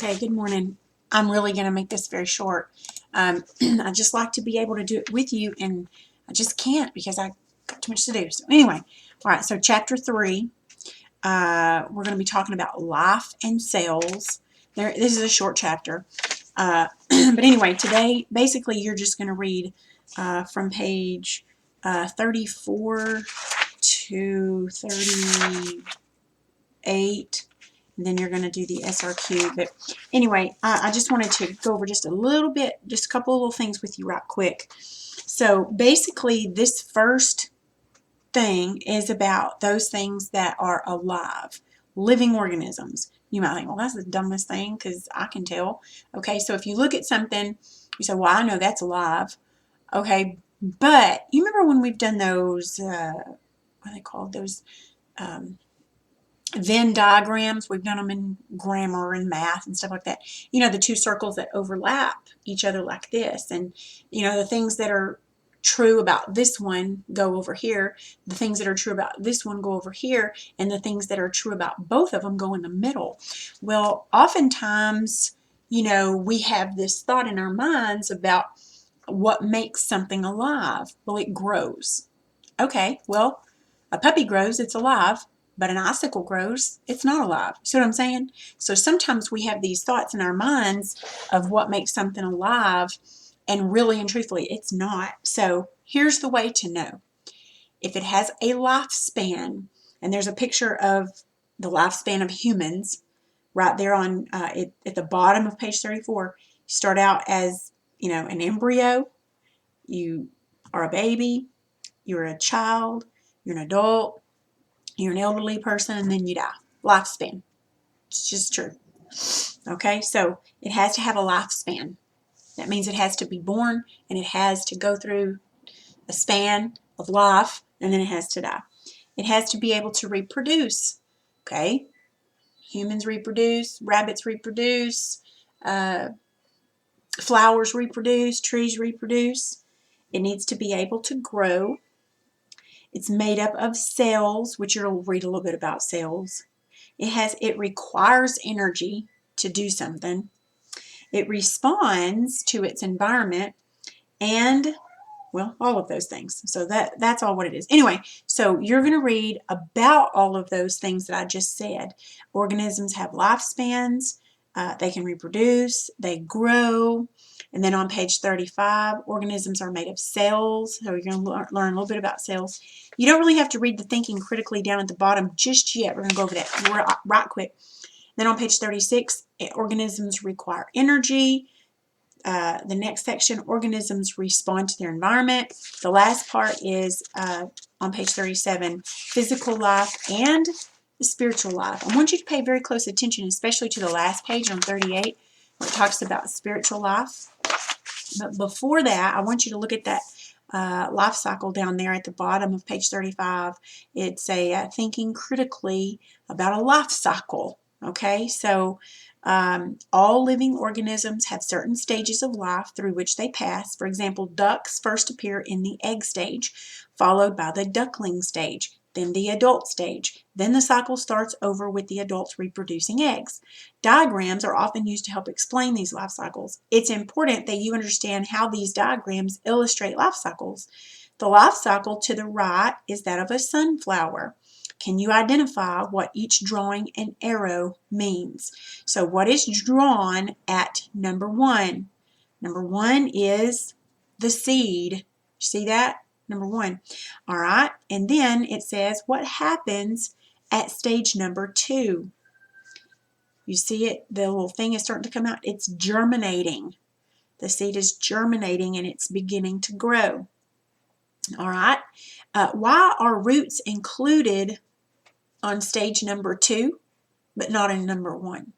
Okay, good morning. I'm really going to make this very short. I just like to be able to do it with you, and I just can't because I got too much to do. So anyway, all right, so chapter 3, we're going to be talking about life and cells. This is a short chapter. But anyway, today, basically, you're just going to read from page 34 to 38. And then you're going to do the SRQ. But anyway, I just wanted to go over just a little bit, just a couple of little things with you right quick. So basically, this first thing is about those things that are alive, living organisms. You might think, well, that's the dumbest thing because I can tell. Okay, so if you look at something, you say, well, I know that's alive. Okay, but you remember when we've done those, what are they called? Those Venn diagrams. We've done them in grammar and math and stuff like that. You know, the two circles that overlap each other like this. And, you know, the things that are true about this one go over here. The things that are true about this one go over here. And the things that are true about both of them go in the middle. Well, oftentimes, you know, we have this thought in our minds about what makes something alive. Well, it grows. Okay, well, a puppy grows, it's alive. But an icicle grows, it's not alive. See what I'm saying? So sometimes we have these thoughts in our minds of what makes something alive, and really and truthfully, it's not. So here's the way to know. If it has a lifespan, and there's a picture of the lifespan of humans right there on at the bottom of page 34. You start out as, you know, an embryo. You are a baby. You're a child. You're an adult. You're an elderly person, and then you die. Lifespan. It's just true. Okay, so it has to have a lifespan. That means it has to be born, and it has to go through a span of life, and then it has to die. It has to be able to reproduce. Okay, humans reproduce, rabbits reproduce, flowers reproduce, trees reproduce. It needs to be able to grow. It's made up of cells, which you'll read a little bit about cells. It requires energy to do something. It responds to its environment, and, well, all of those things. So that's all what it is. Anyway, so you're going to read about all of those things that I just said. Organisms have lifespans. They can reproduce. They grow. And then on page 35, organisms are made of cells. So you're going to learn a little bit about cells. You don't really have to read the thinking critically down at the bottom just yet. We're going to go over that right quick. Then on page 36, organisms require energy. The next section, organisms respond to their environment. The last part is on page 37, physical life and spiritual life. I want you to pay very close attention, especially to the last page on 38, where it talks about spiritual life. But before that, I want you to look at that life cycle down there at the bottom of page 35. It's a thinking critically about a life cycle. Okay, so all living organisms have certain stages of life through which they pass. For example, ducks first appear in the egg stage, followed by the duckling stage, then the adult stage. Then the cycle starts over with the adults reproducing eggs. Diagrams are often used to help explain these life cycles. It's important that you understand how these diagrams illustrate life cycles. The life cycle to the right is that of a sunflower. Can you identify what each drawing and arrow means? So what is drawn at number 1? Number 1 is the seed. See that? Number 1. All right. And then it says what happens at stage number 2. You see it? The little thing is starting to come out. It's germinating. The seed is germinating and it's beginning to grow. All right. Why are roots included on stage number 2, but not in number 1?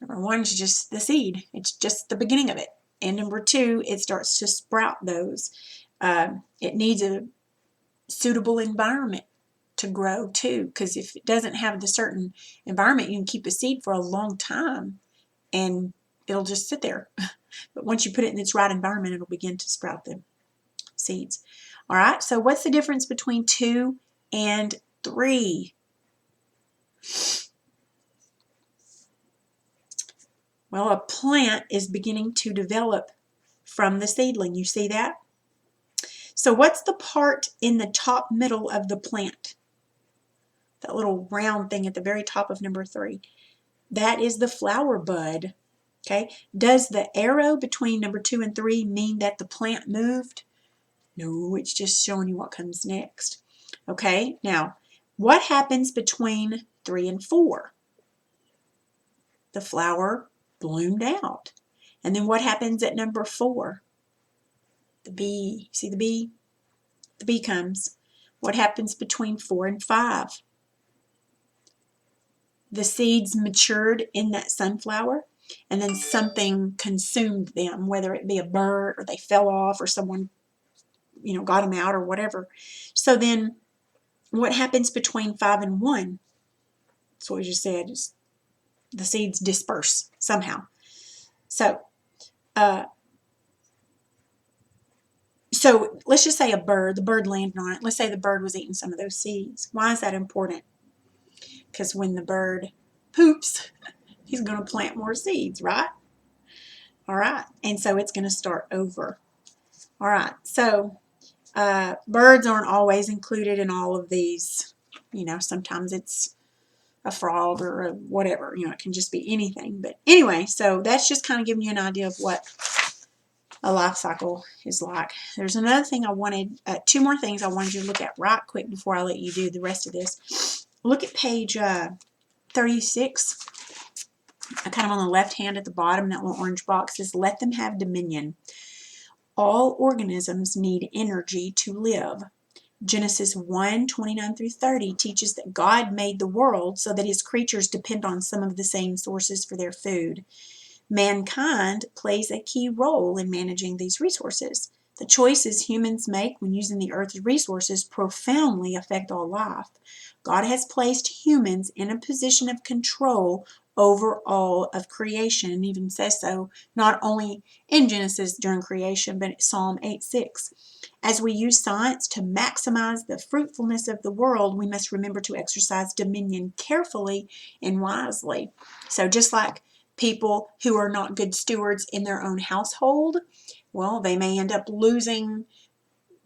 Number 1 is just the seed. It's just the beginning of it. And number 2, it starts to sprout those. It needs a suitable environment to grow too, because if it doesn't have the certain environment, you can keep a seed for a long time and it'll just sit there. But once you put it in its right environment, it'll begin to sprout the seeds. All right, so what's the difference between 2 and 3? Well, a plant is beginning to develop from the seedling. You see that? So what's the part in the top middle of the plant? That little round thing at the very top of number 3. That is the flower bud. Okay. Does the arrow between number 2 and 3 mean that the plant moved? No, it's just showing you what comes next. Okay. Now, what happens between 3 and 4? The flower bloomed out. And then what happens at number 4? The bee. See the bee? The bee comes. What happens between 4 and 5? The seeds matured in that sunflower, and then something consumed them, whether it be a bird or they fell off or someone, got them out or whatever. So then what happens between 5 and 1? That's what we just said, is the seeds disperse somehow. So let's just say the bird landed on it. Let's say the bird was eating some of those seeds. Why is that important? Because when the bird poops, he's going to plant more seeds, right? All right. And so it's going to start over. All right. So birds aren't always included in all of these. Sometimes it's a frog or a whatever. It can just be anything. But anyway, so that's just kind of giving you an idea of what a life cycle is like. There's another thing I wanted, 2 more things I wanted you to look at right quick before I let you do the rest of this. Look at page 36. Kind of on the left hand at the bottom, that little orange box says, let them have dominion. All organisms need energy to live. Genesis 1:29 through 30 teaches that God made the world so that his creatures depend on some of the same sources for their food. Mankind plays a key role in managing these resources. The choices humans make when using the earth's resources profoundly affect all life. God has placed humans in a position of control over all of creation, and even says so not only in Genesis during creation, but Psalm 8:6. As we use science to maximize the fruitfulness of the world, we must remember to exercise dominion carefully and wisely. So just like people who are not good stewards in their own household, well, they may end up losing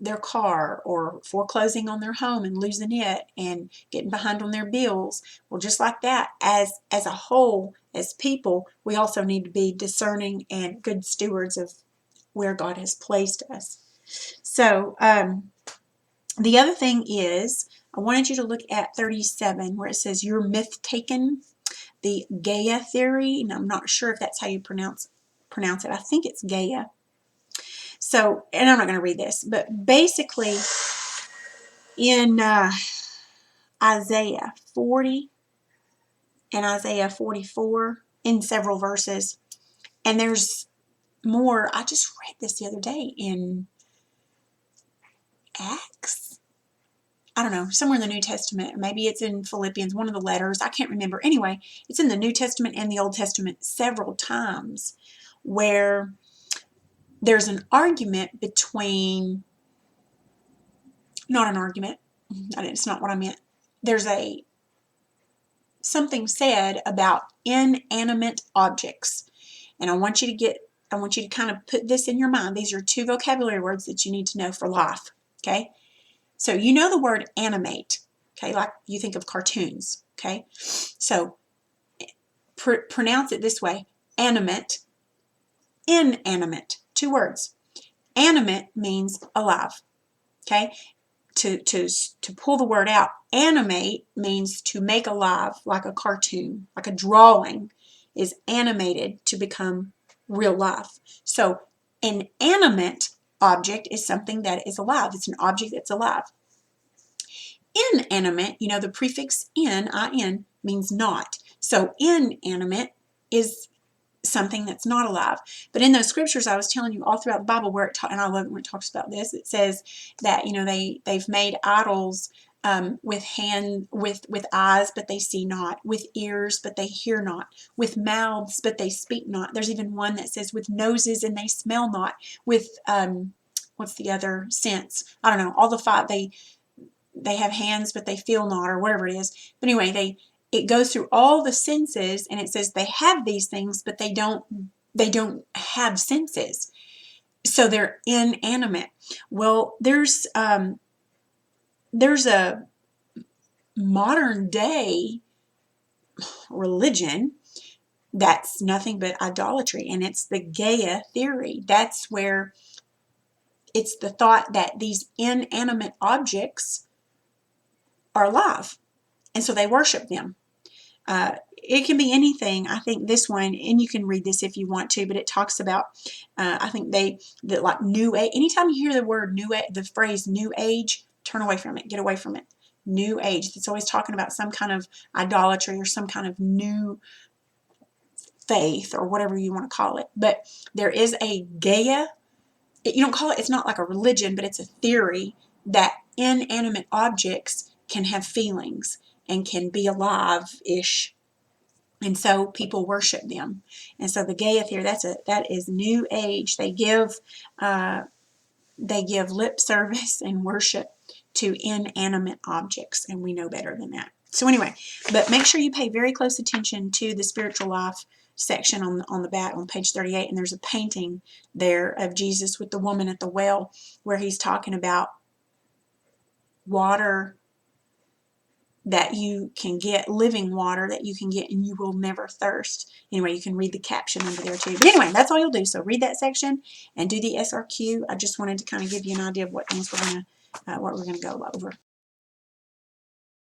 their car or foreclosing on their home and losing it and getting behind on their bills. Well, just like that, as a whole, as people, we also need to be discerning and good stewards of where God has placed us. So the other thing is, I wanted you to look at 37 where it says your myth taken, the Gaia theory, and I'm not sure if that's how you pronounce it. I think it's Gaia. So, and I'm not going to read this, but basically in Isaiah 40 and Isaiah 44 in several verses, and there's more. I just read this the other day in Acts. I don't know, somewhere in the New Testament. Maybe it's in Philippians, one of the letters. I can't remember. Anyway, it's in the New Testament and the Old Testament several times where there's an argument between, not an argument, it's not what I meant. There's something said about inanimate objects. And I want you to kind of put this in your mind. These are 2 vocabulary words that you need to know for life. Okay? So you know the word animate. Okay? Like you think of cartoons. Okay? So pronounce it this way. Animate. Inanimate. 2 words. Animate means alive. Okay? To pull the word out, animate means to make alive, like a cartoon, like a drawing is animated to become real life. So an animate object is something that is alive. It's an object that's alive. Inanimate, the prefix in means not. So inanimate is something that's not alive. But in those scriptures I was telling you all throughout the Bible where and I love it when it talks about this, it says that they've made idols with eyes but they see not, with ears but they hear not, with mouths but they speak not. There's even one that says with noses and they smell not, with what's the other sense? I don't know. All the 5, they have hands but they feel not, or whatever it is. But anyway, it goes through all the senses, and it says they have these things, but they don't have senses. So they're inanimate. Well, there's a modern day religion that's nothing but idolatry, and it's the Gaia theory. That's where it's the thought that these inanimate objects are alive, and so they worship them. It can be anything. I think this one, and you can read this if you want to, but it talks about, I think that like New Age. Anytime you hear the word New Age, the phrase New Age, turn away from it. Get away from it. New Age. It's always talking about some kind of idolatry or some kind of new faith or whatever you want to call it. But there is a Gaia. You don't call it. It's not like a religion, but it's a theory that inanimate objects can have feelings and can be alive-ish. And so people worship them. And so the Gaia theory, that is New Age. They give lip service and worship to inanimate objects, and we know better than that. So anyway, but make sure you pay very close attention to the spiritual life section on the back on page 38, and there's a painting there of Jesus with the woman at the well where he's talking about water that you can get, living water that you can get, and you will never thirst. Anyway, you can read the caption under there too. But anyway, that's all you'll do. So read that section and do the SRQ. I just wanted to kind of give you an idea of what things we're going to go over.